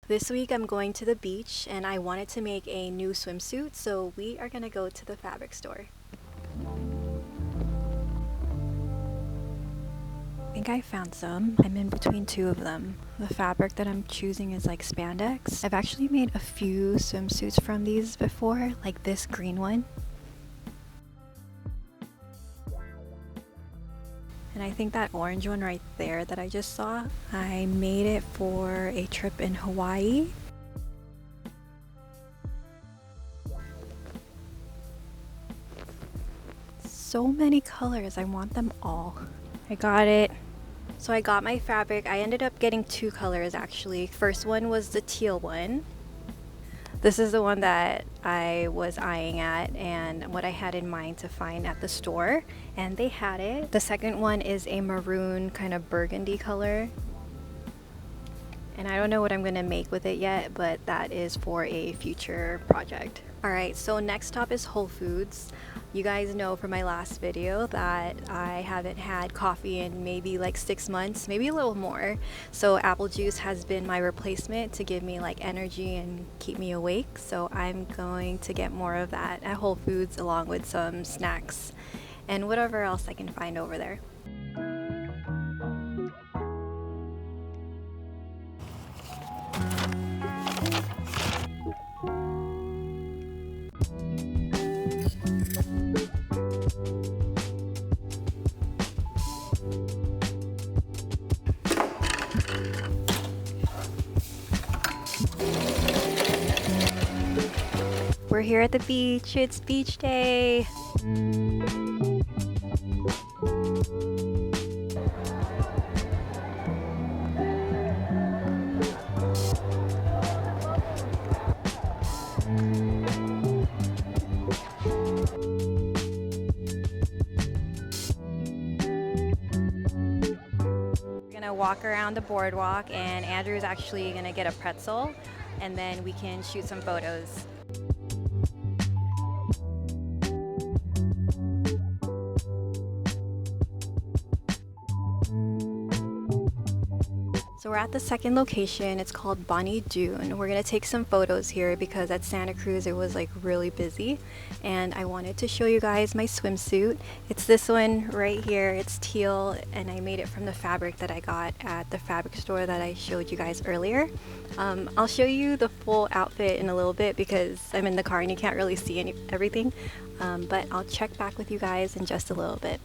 This week I'm going to the beach and I wanted to make a new swimsuit, so we are gonna go to the fabric store. I think I found some. I'm in between two of them. The fabric that I'm choosing is like spandex. I've actually made a few swimsuits from these before, like this green one. And I think that orange one right there that I just saw, I made it for a trip in Hawaii. So many colors, I want them all. I got it. So I got my fabric. I ended up getting two colors actually. First one was the teal one. This is the one that I was eyeing at and what I had in mind to find at the store, and they had it. The second one is a maroon kind of burgundy color. And I don't know what I'm gonna make with it yet, but that is for a future project. Alright, so next stop is Whole Foods. You guys know from my last video that I haven't had coffee in maybe like 6 months, maybe a little more. So apple juice has been my replacement to give me like energy and keep me awake. So I'm going to get more of that at Whole Foods along with some snacks and whatever else I can find over there. We're here at the beach. It's beach day. We're gonna walk around the boardwalk and Andrew's actually gonna get a pretzel and then we can shoot some photos. So we're at the second location. It's called Bonnie Dune. We're gonna take some photos here because at Santa Cruz it was like really busy and I wanted to show you guys my swimsuit. It's this one right here. It's teal and I made it from the fabric that I got at the fabric store that I showed you guys earlier. I'll show you the full outfit in a little bit because I'm in the car and you can't really see everything, but I'll check back with you guys in just a little bit.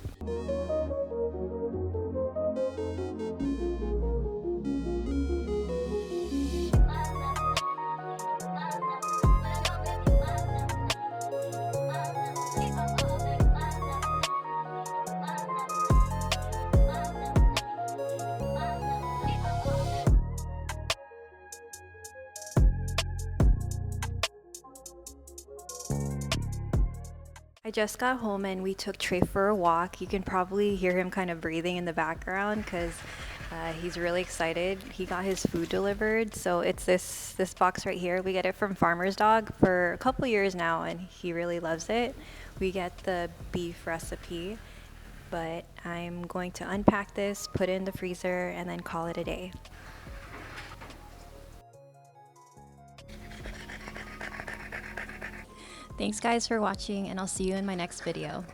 I just got home and we took Trey for a walk. You can probably hear him kind of breathing in the background because he's really excited. He got his food delivered. So it's this box right here. We get it from Farmer's Dog for a couple years now and he really loves it. We get the beef recipe, but I'm going to unpack this, put it in the freezer, and then call it a day. Thanks guys for watching and I'll see you in my next video.